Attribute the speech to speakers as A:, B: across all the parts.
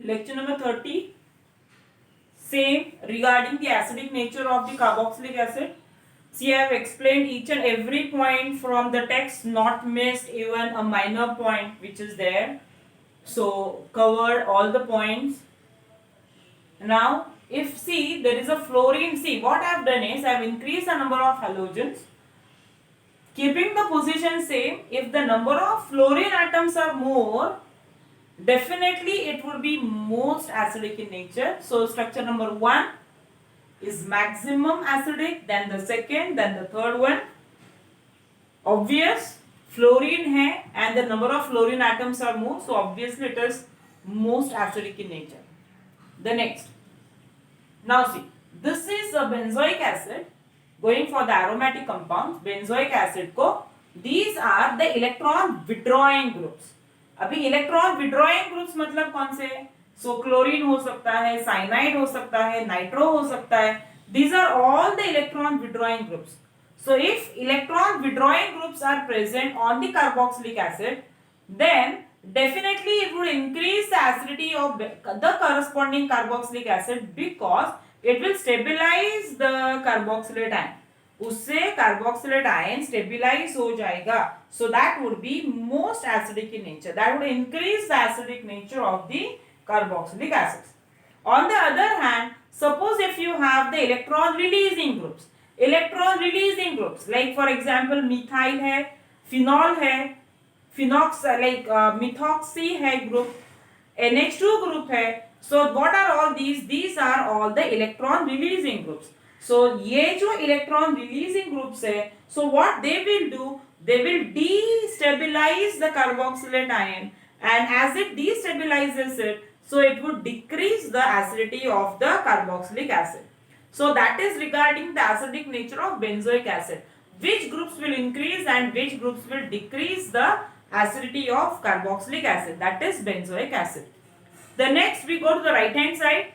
A: Lecture number 30. Same regarding the acidic nature of the carboxylic acid. See, I have explained each and every point from the text, not missed even a minor point which is there. So, covered all the points. Now, if see, there is a fluorine. See, what I have done is I have increased the number of halogens. Keeping the position same, if the number of fluorine atoms are more, definitely it would be most acidic in nature. So structure number 1 is maximum acidic, then the second, then the third one. Obvious, fluorine hai and the number of fluorine atoms are more, so obviously it is most acidic in nature. The next. Now see, this is a benzoic acid. Going for the aromatic compounds, benzoic acid को, these are the electron withdrawing groups. अभी electron withdrawing groups मतलब कौन से? So chlorine हो सकता है, cyanide हो सकता है, नाइट्रो हो सकता है. These are all the electron withdrawing groups. So if electron withdrawing groups are present on the carboxylic acid, then definitely it would increase the acidity of the corresponding carboxylic acid because it will stabilize the carboxylate ion. उससे carboxylate ion stabilise हो जाएगा. So that would be most acidic in nature. That would increase the acidic nature of the carboxylic acids. On the other hand, suppose if you have the electron releasing groups, like for example methyl है, phenol है, phenox like methoxy है group, NH2 group है. So what are all these? These are all the electron releasing groups. So ये जो electron releasing groups है, so what they will do, they will destabilize the carboxylate ion, and as it destabilizes it, so it would decrease the acidity of the carboxylic acid. So that is regarding the acidic nature of benzoic acid. Which groups will increase and which groups will decrease the acidity of carboxylic acid? That is benzoic acid. The next we go to the right hand side.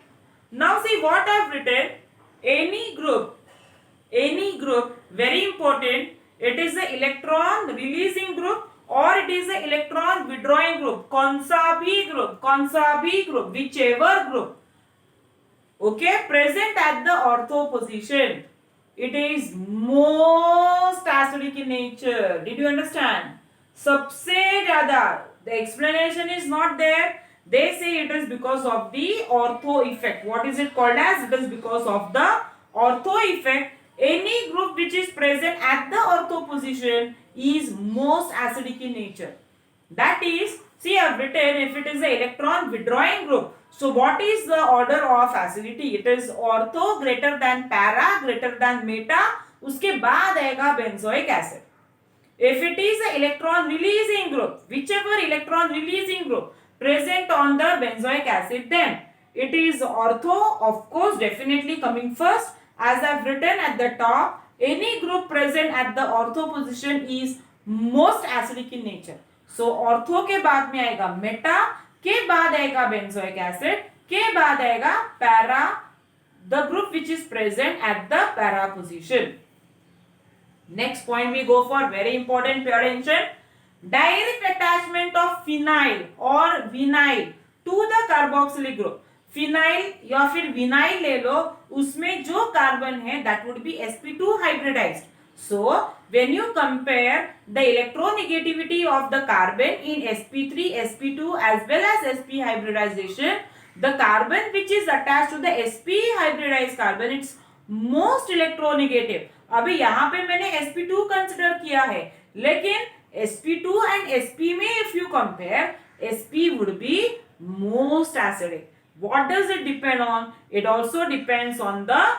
A: Now see what I have written. Any group, very important, it is the electron releasing group or it is the electron withdrawing group. Kaunsa bhi group, whichever group, okay, present at the ortho position, it is most acidic in nature. Did you understand? सबसे ज़्यादा. The explanation is not there. They say it is because of the ortho effect. What is it called as? It is because of the ortho effect. Any group which is present at the ortho position is most acidic in nature. That is, see I have written if it is the electron withdrawing group. So what is the order of acidity? It is ortho greater than para greater than meta. उसके बाद आएगा benzoic acid. If it is the electron releasing group, whichever electron releasing group present on the benzoic acid, then it is ortho, of course, definitely coming first. As I have written at the top, any group present at the ortho position is most acidic in nature. So ortho के बाद में आएगा meta, के बाद आएगा benzoic acid, के बाद आएगा para, the group which is present at the para position. Next point we go for, very important, pay attention. Direct attachment of phenyl or vinyl to the carboxylic group. Phenyl या फिर vinyl ले लो, उसमें जो carbon है that would be sp2 hybridized. So when you compare the electronegativity of the carbon in sp3, sp2 as well as sp hybridization, the carbon which is attached to the sp hybridized carbon, it's most electronegative. अभी यहाँ पे मैंने sp2 consider किया है, लेकिन sp2 and sp में if you compare, sp would be most acidic. What does it depend on? It also depends on the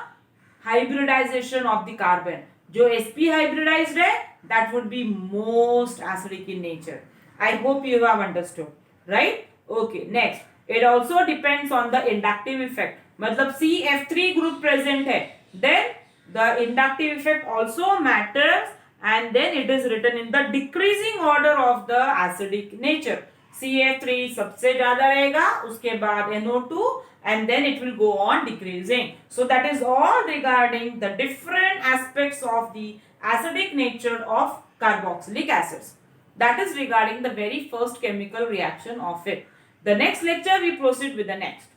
A: hybridization of the carbon. जो sp hybridized है, that would be most acidic in nature. I hope you have understood, right? Okay, next. It also depends on the inductive effect. मतलब CF3 group present है, then the inductive effect also matters, and then it is written in the decreasing order of the acidic nature. CF3 सबसे ज़्यादा रहेगा, उसके बाद NO2, and then it will go on decreasing. So that is all regarding the different aspects of the acidic nature of carboxylic acids. That is regarding the very first chemical reaction of it. The next lecture we proceed with the next.